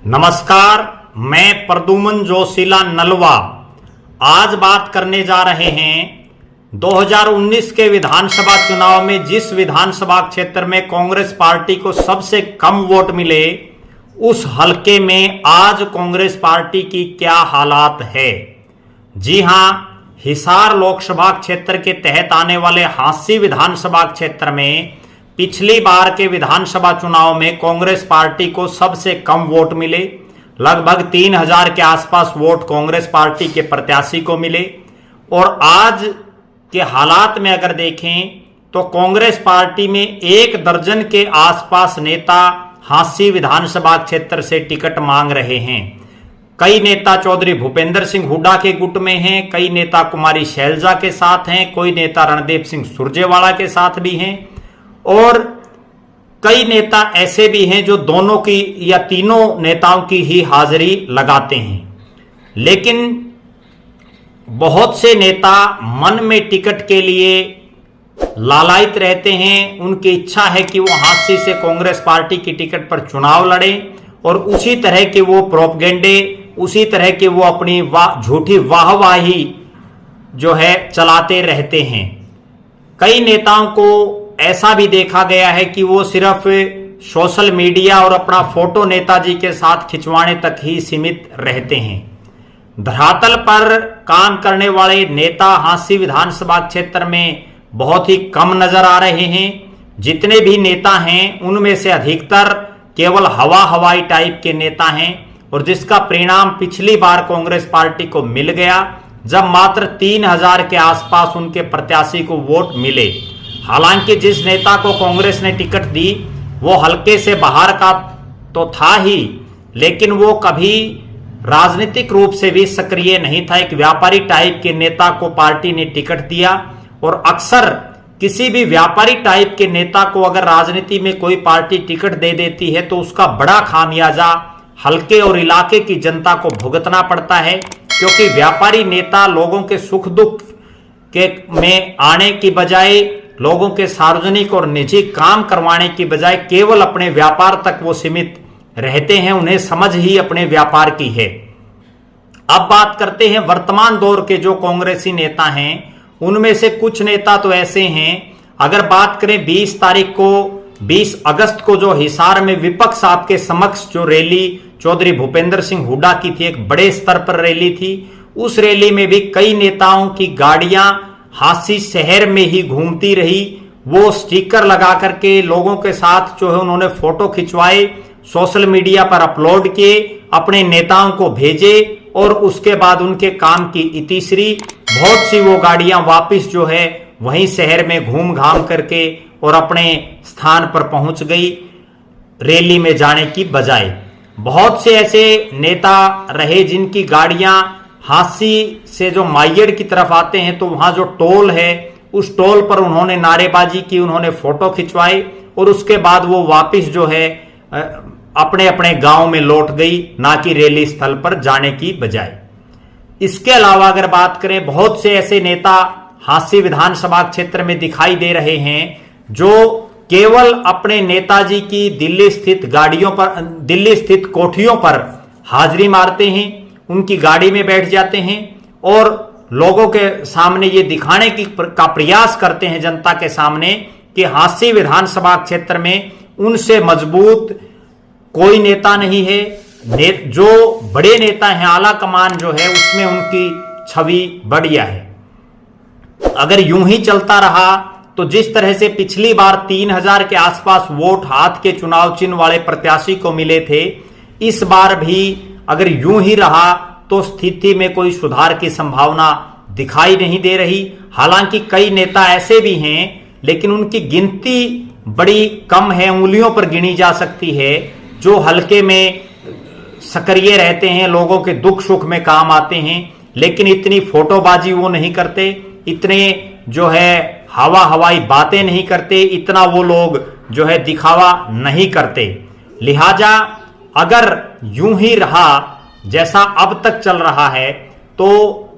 नमस्कार, मैं प्रद्युमन जोशीला नलवा आज बात करने जा रहे हैं 2019 के विधानसभा चुनाव में जिस विधानसभा क्षेत्र में कांग्रेस पार्टी को सबसे कम वोट मिले, उस हलके में आज कांग्रेस पार्टी की क्या हालात है। जी हां, हिसार लोकसभा क्षेत्र के तहत आने वाले हांसी विधानसभा क्षेत्र में पिछली बार के विधानसभा चुनाव में कांग्रेस पार्टी को सबसे कम वोट मिले। लगभग 3000 के आसपास वोट कांग्रेस पार्टी के प्रत्याशी को मिले। और आज के हालात में अगर देखें तो कांग्रेस पार्टी में 1 दर्जन के आसपास नेता हांसी विधानसभा क्षेत्र से टिकट मांग रहे हैं। कई नेता चौधरी भूपेंद्र सिंह हुड्डा के गुट में हैं, कई नेता कुमारी शैलजा के साथ हैं, कोई नेता रणदीप सिंह सुरजेवाला के साथ भी हैं और कई नेता ऐसे भी हैं जो दोनों की या तीनों नेताओं की ही हाजिरी लगाते हैं। लेकिन बहुत से नेता मन में टिकट के लिए लालायित रहते हैं। उनकी इच्छा है कि वो हांसी से कांग्रेस पार्टी की टिकट पर चुनाव लड़ें और उसी तरह के वो प्रोपगेंडे, उसी तरह के वो अपनी झूठी वाहवाही जो है चलाते रहते हैं। कई नेताओं को ऐसा भी देखा गया है कि वो सिर्फ सोशल मीडिया और अपना फोटो नेताजी के साथ खिंचवाने तक ही सीमित रहते हैं। धरातल पर काम करने वाले नेता हांसी विधानसभा क्षेत्र में बहुत ही कम नजर आ रहे हैं। जितने भी नेता हैं उनमें से अधिकतर केवल हवाई टाइप के नेता हैं और जिसका परिणाम पिछली बार कांग्रेस पार्टी को मिल गया, जब मात्र 3000 के आसपास उनके प्रत्याशी को वोट मिले। हालांकि जिस नेता को कांग्रेस ने टिकट दी वो हल्के से बाहर का तो था ही, लेकिन वो कभी राजनीतिक रूप से भी सक्रिय नहीं था। एक व्यापारी टाइप के नेता को पार्टी ने टिकट दिया और अक्सर किसी भी व्यापारी टाइप के नेता को अगर राजनीति में कोई पार्टी टिकट दे देती है तो उसका बड़ा खामियाजा हल्के और इलाके की जनता को भुगतना पड़ता है, क्योंकि व्यापारी नेता लोगों के सुख दुख के में आने की बजाय, लोगों के सार्वजनिक और निजी काम करवाने की बजाय केवल अपने व्यापार तक वो सीमित रहते हैं। उन्हें समझ ही अपने व्यापार की है। अब बात करते हैं वर्तमान दौर के जो कांग्रेसी नेता हैं, उनमें से कुछ नेता तो ऐसे हैं। अगर बात करें 20 अगस्त को जो हिसार में विपक्ष आपके समक्ष जो रैली चौधरी भूपेंद्र सिंह हुड्डा की थी, एक बड़े स्तर पर रैली थी, उस रैली में भी कई नेताओं की गाड़ियां हांसी शहर में ही घूमती रही। वो स्टिकर लगा करके लोगों के साथ जो है उन्होंने फोटो खिंचवाए, सोशल मीडिया पर अपलोड किए, अपने नेताओं को भेजे और उसके बाद उनके काम की इतिश्री बहुत सी वो गाड़ियां वापस जो है वहीं शहर में घूम घाम करके और अपने स्थान पर पहुंच गई रैली में जाने की बजाय। बहुत से ऐसे नेता रहे जिनकी गाड़ियां हांसी से जो माइयड़ की तरफ आते हैं तो वहां जो टोल है उस टोल पर उन्होंने नारेबाजी की, उन्होंने फोटो खिंचवाई और उसके बाद वो वापस जो है अपने अपने गांव में लौट गई, ना कि रैली स्थल पर जाने की बजाय। इसके अलावा अगर बात करें, बहुत से ऐसे नेता हांसी विधानसभा क्षेत्र में दिखाई दे रहे हैं जो केवल अपने नेताजी की दिल्ली स्थित कोठियों पर हाजिरी मारते हैं, उनकी गाड़ी में बैठ जाते हैं और लोगों के सामने ये दिखाने का प्रयास करते हैं जनता के सामने कि हांसी विधानसभा क्षेत्र में उनसे मजबूत कोई नेता नहीं है। जो बड़े नेता हैं, आला कमान जो है उसमें उनकी छवि बढ़िया है। अगर यूं ही चलता रहा तो जिस तरह से पिछली बार 3000 के आसपास वोट हाथ के चुनाव चिन्ह वाले प्रत्याशी को मिले थे, इस बार भी अगर यूं ही रहा तो स्थिति में कोई सुधार की संभावना दिखाई नहीं दे रही। हालांकि कई नेता ऐसे भी हैं, लेकिन उनकी गिनती बड़ी कम है, उंगलियों पर गिनी जा सकती है, जो हल्के में सक्रिय रहते हैं, लोगों के दुख सुख में काम आते हैं, लेकिन इतनी फोटोबाजी वो नहीं करते, इतने जो है हवाई बातें नहीं करते, इतना वो लोग जो है दिखावा नहीं करते। लिहाजा अगर यूं ही रहा जैसा अब तक चल रहा है तो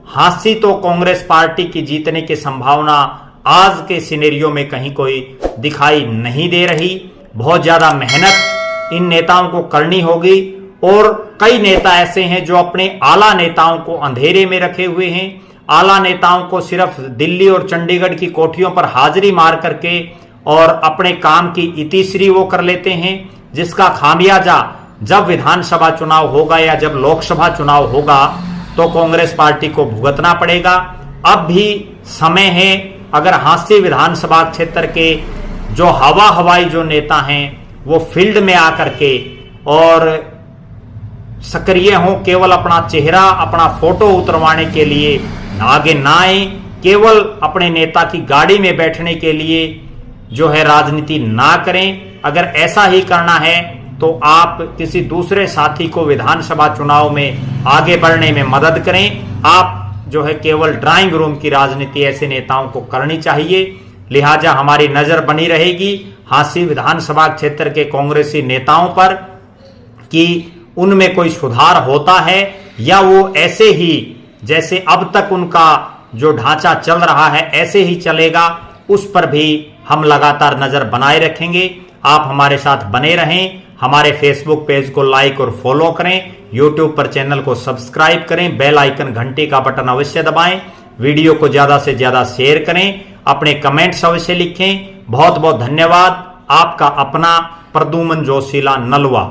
हांसी तो कांग्रेस पार्टी की जीतने की संभावना आज के सिनेरियो में कहीं कोई दिखाई नहीं दे रही। बहुत ज्यादा मेहनत इन नेताओं को करनी होगी और कई नेता ऐसे हैं जो अपने आला नेताओं को अंधेरे में रखे हुए हैं। आला नेताओं को सिर्फ दिल्ली और चंडीगढ़ की कोठियों पर हाजिरी मार करके और अपने काम की इतिश्री वो कर लेते हैं, जिसका खामियाजा जब विधानसभा चुनाव होगा या जब लोकसभा चुनाव होगा तो कांग्रेस पार्टी को भुगतना पड़ेगा। अब भी समय है, अगर हांसी विधानसभा क्षेत्र के जो हवाई जो नेता हैं वो फील्ड में आकर के और सक्रिय हों, केवल अपना चेहरा अपना फोटो उतरवाने के लिए आगे ना आए, केवल अपने नेता की गाड़ी में बैठने के लिए जो है राजनीति ना करें। अगर ऐसा ही करना है तो आप किसी दूसरे साथी को विधानसभा चुनाव में आगे बढ़ने में मदद करें। आप जो है केवल ड्राइंग रूम की राजनीति ऐसे नेताओं को करनी चाहिए। लिहाजा हमारी नजर बनी रहेगी हांसी विधानसभा क्षेत्र के कांग्रेसी नेताओं पर कि उनमें कोई सुधार होता है या वो ऐसे ही जैसे अब तक उनका जो ढांचा चल रहा है ऐसे ही चलेगा, उस पर भी हम लगातार नजर बनाए रखेंगे। आप हमारे साथ बने रहें, हमारे फेसबुक पेज को लाइक और फॉलो करें, यूट्यूब पर चैनल को सब्सक्राइब करें, बेल आइकन घंटी का बटन अवश्य दबाएं, वीडियो को ज्यादा से ज्यादा शेयर करें, अपने कमेंट्स अवश्य लिखें। बहुत बहुत धन्यवाद। आपका अपना प्रद्युमन जोशीला नलवा।